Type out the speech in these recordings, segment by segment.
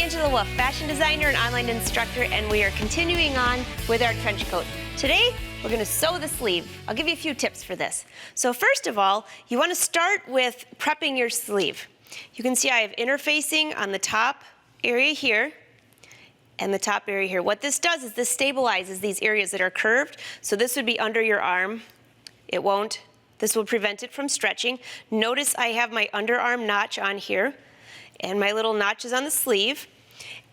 Angela Wolf, fashion designer and online instructor, and we are continuing on with our trench coat. Today, we're going to sew the sleeve. I'll give you a few tips for this. So first of all, you want to start with prepping your sleeve. You can see I have interfacing on the top area here and the top area here. What this does is this stabilizes these areas that are curved. So this would be under your arm. It won't. This will prevent it from stretching. Notice I have my underarm notch on here and my little notches on the sleeve.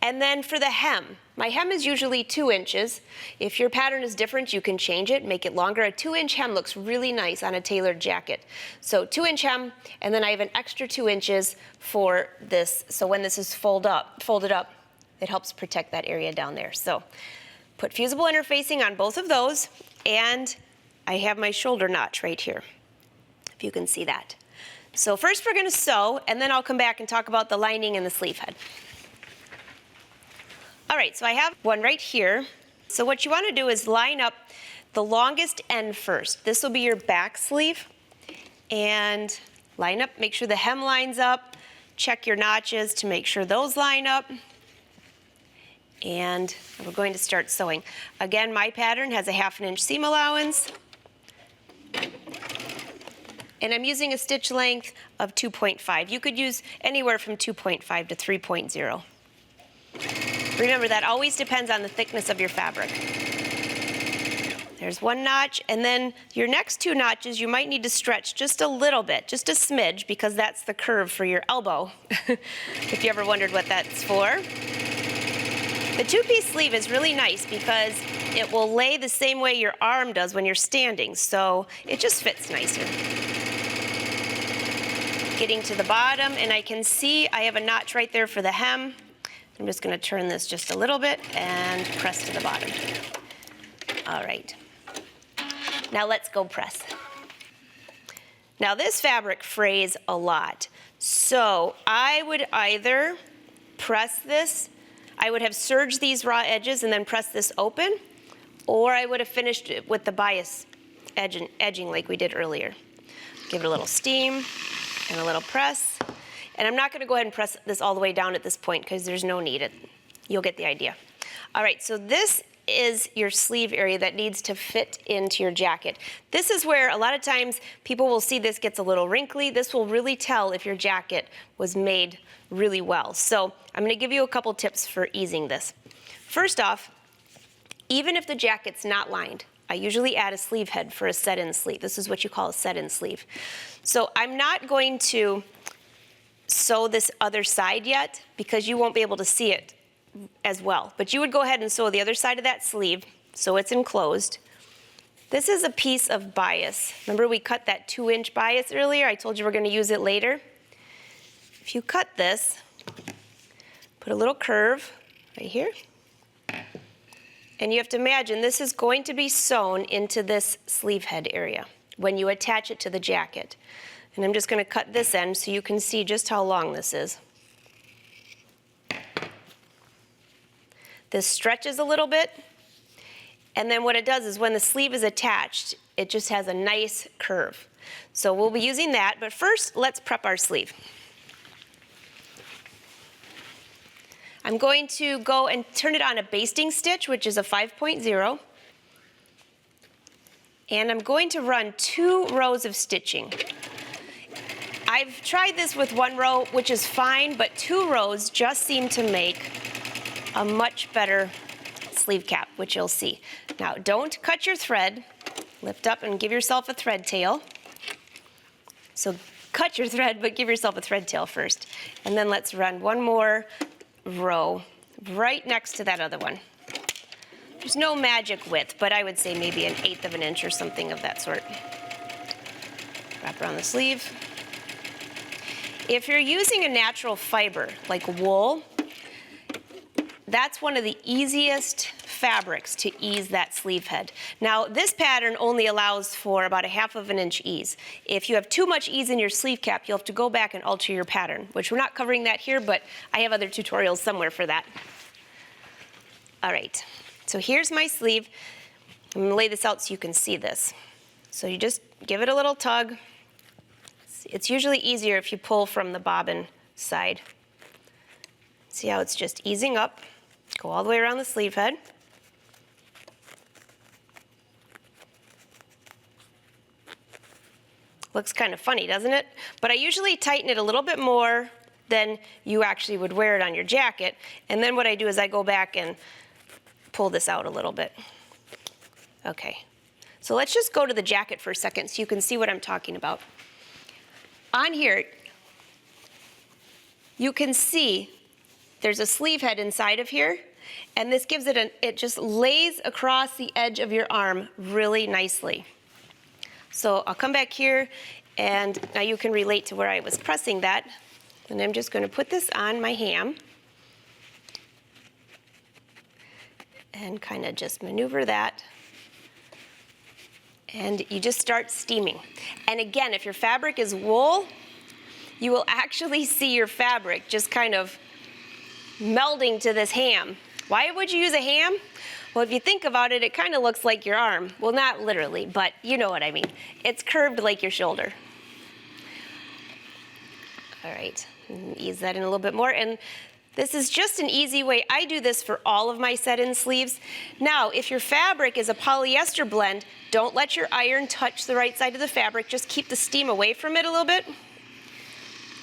And then for the hem, my hem is usually 2 inches. If your pattern is different, you can change it, make it longer. A 2-inch hem looks really nice on a tailored jacket. So 2-inch hem, and then I have an extra 2 inches for this. So when this is folded up, it helps protect that area down there. So put fusible interfacing on both of those, and I have my shoulder notch right here, if you can see that. So first we're going to sew, and then I'll come back and talk about the lining and the sleeve head. All right, so I have one right here. So what you want to do is line up the longest end first. This will be your back sleeve. And line up, make sure the hem lines up. Check your notches to make sure those line up. And we're going to start sewing. Again, my pattern has a 1/2 inch seam allowance. And I'm using a stitch length of 2.5. You could use anywhere from 2.5 to 3.0. Remember, that always depends on the thickness of your fabric. There's one notch, and then your next 2 notches you might need to stretch just a little bit, just a smidge, because that's the curve for your elbow, if you ever wondered what that's for. The 2-piece sleeve is really nice because it will lay the same way your arm does when you're standing, so it just fits nicer. Getting to the bottom, and I can see I have a notch right there for the hem. I'm just going to turn this just a little bit and press to the bottom. All right. Now let's go press. Now this fabric frays a lot, so I would either press this, I would have serged these raw edges and then press this open, or I would have finished it with the bias edging like we did earlier. Give it a little steam and a little press. And I'm not going to go ahead and press this all the way down at this point because there's no need. You'll get the idea. All right, so this is your sleeve area that needs to fit into your jacket. This is where a lot of times people will see this gets a little wrinkly. This will really tell if your jacket was made really well. So I'm going to give you a couple tips for easing this. First off, even if the jacket's not lined, I usually add a sleeve head for a set-in sleeve. This is what you call a set-in sleeve. So I'm not going to sew this other side yet because you won't be able to see it as well. But you would go ahead and sew the other side of that sleeve so it's enclosed. This is a piece of bias. Remember we cut that 2-inch bias earlier? I told you we're going to use it later. If you cut this, put a little curve right here. And you have to imagine this is going to be sewn into this sleeve head area when you attach it to the jacket. And I'm just going to cut this end so you can see just how long this is. This stretches a little bit, and then what it does is when the sleeve is attached, it just has a nice curve. So we'll be using that, but first let's prep our sleeve. I'm going to go and turn it on a basting stitch, which is a 5.0. And I'm going to run 2 rows of stitching. I've tried this with 1 row, which is fine, but 2 rows just seem to make a much better sleeve cap, which you'll see. Now, don't cut your thread. Lift up and give yourself a thread tail. So cut your thread, but give yourself a thread tail first. And then let's run 1 more row right next to that other one. There's no magic width, but I would say maybe 1/8 of an inch or something of that sort. Wrap around the sleeve. If you're using a natural fiber, like wool, that's one of the easiest fabrics to ease that sleeve head. Now, this pattern only allows for about 1/2 inch ease. If you have too much ease in your sleeve cap, you'll have to go back and alter your pattern, which we're not covering that here, but I have other tutorials somewhere for that. All right, so here's my sleeve. I'm gonna lay this out so you can see this. So you just give it a little tug. It's usually easier if you pull from the bobbin side. See how it's just easing up. Go all the way around the sleeve head. Looks kind of funny, doesn't it? But I usually tighten it a little bit more than you actually would wear it on your jacket. And then what I do is I go back and pull this out a little bit. Okay, so let's just go to the jacket for a second so you can see what I'm talking about. On here, you can see there's a sleeve head inside of here, and this gives it it just lays across the edge of your arm really nicely. So I'll come back here, and now you can relate to where I was pressing that. And I'm just going to put this on my ham and kind of just maneuver that. And you just start steaming. And again, if your fabric is wool, you will actually see your fabric just kind of melding to this ham. Why would you use a ham? Well, if you think about it, it kind of looks like your arm. Well, not literally, but you know what I mean. It's curved like your shoulder. All right, ease that in a little bit more. And this is just an easy way. I do this for all of my set-in sleeves. Now, if your fabric is a polyester blend, don't let your iron touch the right side of the fabric. Just keep the steam away from it a little bit.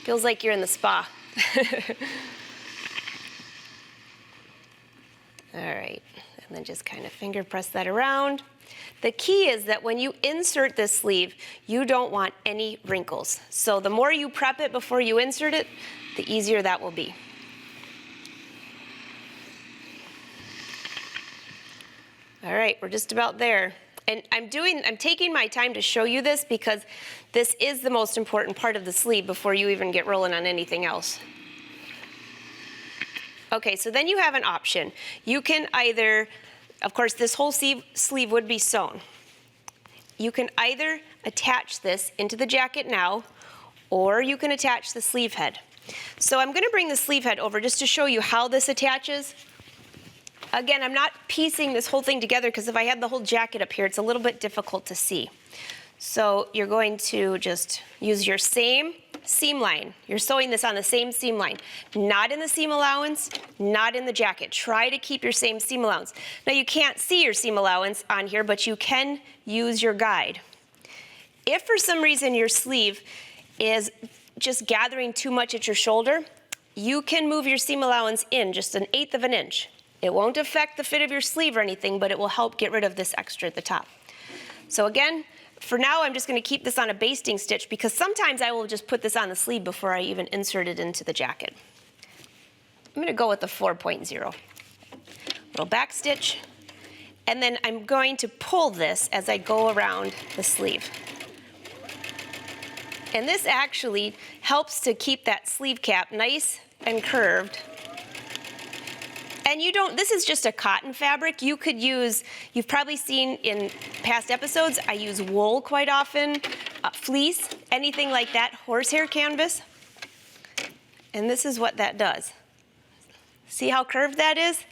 Feels like you're in the spa. All right, and then just kind of finger press that around. The key is that when you insert this sleeve, you don't want any wrinkles. So the more you prep it before you insert it, the easier that will be. All right, we're just about there. And I'm taking my time to show you this because this is the most important part of the sleeve before you even get rolling on anything else. Okay, so then you have an option. You can either, of course, this whole sleeve would be sewn. You can either attach this into the jacket now, or you can attach the sleeve head. So I'm going to bring the sleeve head over just to show you how this attaches. Again, I'm not piecing this whole thing together because if I had the whole jacket up here, it's a little bit difficult to see. So you're going to just use your same seam line. You're sewing this on the same seam line, not in the seam allowance, not in the jacket. Try to keep your same seam allowance. Now you can't see your seam allowance on here, but you can use your guide. If for some reason your sleeve is just gathering too much at your shoulder, you can move your seam allowance in just 1/8 of an inch. It won't affect the fit of your sleeve or anything, but it will help get rid of this extra at the top. So again, for now, I'm just going to keep this on a basting stitch because sometimes I will just put this on the sleeve before I even insert it into the jacket. I'm going to go with the 4.0. Little back stitch, and then I'm going to pull this as I go around the sleeve. And this actually helps to keep that sleeve cap nice and curved. And this is just a cotton fabric. You could use, you've probably seen in past episodes, I use wool quite often, fleece, anything like that, horsehair canvas. And this is what that does. See how curved that is?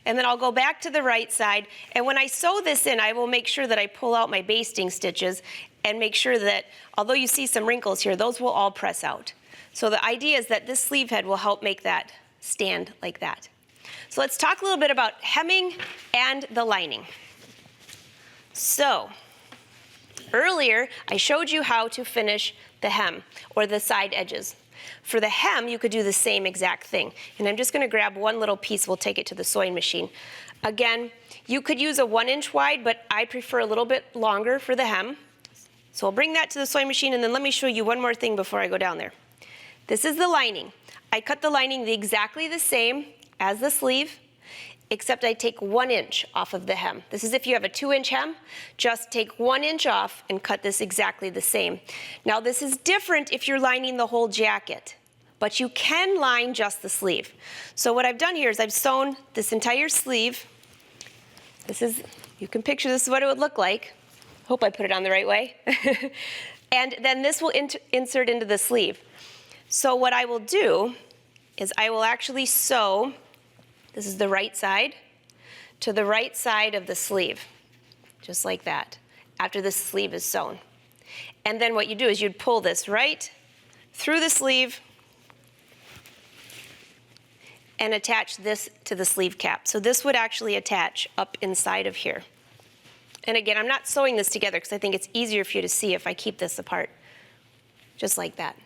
And then I'll go back to the right side. And when I sew this in, I will make sure that I pull out my basting stitches and make sure that, although you see some wrinkles here, those will all press out. So the idea is that this sleeve head will help make that stand like that. So let's talk a little bit about hemming and the lining. So earlier, I showed you how to finish the hem or the side edges. For the hem, you could do the same exact thing. And I'm just going to grab one little piece. We'll take it to the sewing machine. Again, you could use a 1-inch wide, but I prefer a little bit longer for the hem. So I'll bring that to the sewing machine, and then let me show you one more thing before I go down there. This is the lining. I cut the lining exactly the same as the sleeve, except I take 1 inch off of the hem. This is if you have a 2-inch hem, just take 1 inch off and cut this exactly the same. Now this is different if you're lining the whole jacket, but you can line just the sleeve. So what I've done here is I've sewn this entire sleeve. You can picture this is what it would look like. Hope I put it on the right way. And then this will insert into the sleeve. So what I will do is I will actually sew, this is the right side, to the right side of the sleeve, just like that, after the sleeve is sewn. And then what you do is you'd pull this right through the sleeve, and attach this to the sleeve cap. So this would actually attach up inside of here. And again, I'm not sewing this together because I think it's easier for you to see if I keep this apart, just like that.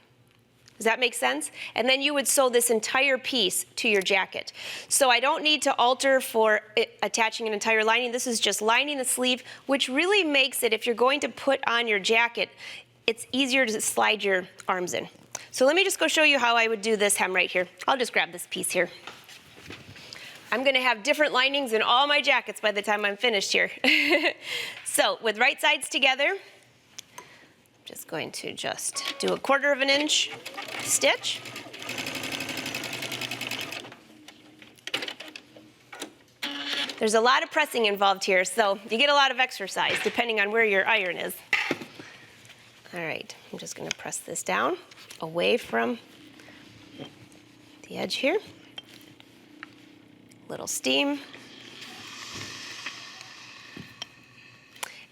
Does that make sense? And then you would sew this entire piece to your jacket. So I don't need to alter for attaching an entire lining. This is just lining the sleeve, which really makes it, if you're going to put on your jacket, it's easier to slide your arms in. So let me just go show you how I would do this hem right here. I'll just grab this piece here. I'm gonna have different linings in all my jackets by the time I'm finished here. So with right sides together, just going to do a 1/4 of an inch stitch. There's a lot of pressing involved here, so you get a lot of exercise depending on where your iron is. All right, I'm just gonna press this down away from the edge here. Little steam.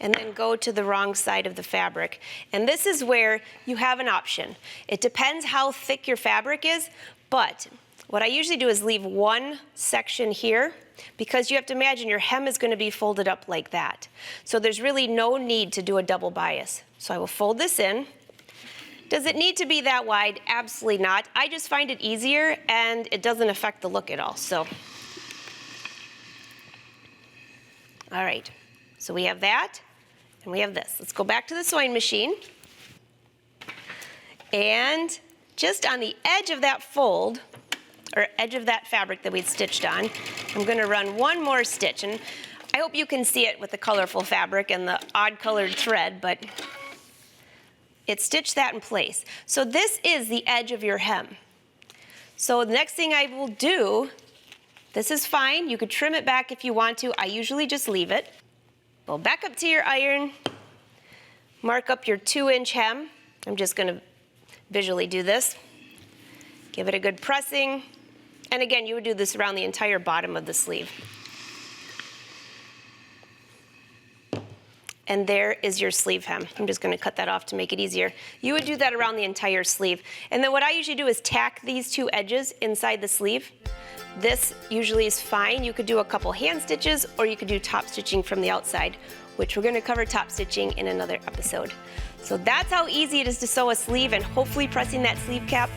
And then go to the wrong side of the fabric. And this is where you have an option. It depends how thick your fabric is, but what I usually do is leave one section here because you have to imagine your hem is going to be folded up like that. So there's really no need to do a double bias. So I will fold this in. Does it need to be that wide? Absolutely not. I just find it easier and it doesn't affect the look at all. So, all right, so we have that. And we have this. Let's go back to the sewing machine. And just on the edge of that fold, or edge of that fabric that we'd stitched on, I'm gonna run one more stitch. And I hope you can see it with the colorful fabric and the odd colored thread, but it stitched that in place. So this is the edge of your hem. So the next thing I will do, this is fine. You could trim it back if you want to. I usually just leave it. Go back up to your iron, mark up your 2-inch hem. I'm just gonna visually do this. Give it a good pressing. And again, you would do this around the entire bottom of the sleeve. And there is your sleeve hem. I'm just gonna cut that off to make it easier. You would do that around the entire sleeve. And then what I usually do is tack these 2 edges inside the sleeve. This usually is fine. You could do a couple hand stitches or you could do top stitching from the outside, which we're gonna cover top stitching in another episode. So that's how easy it is to sew a sleeve, and hopefully pressing that sleeve cap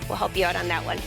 will help you out on that one.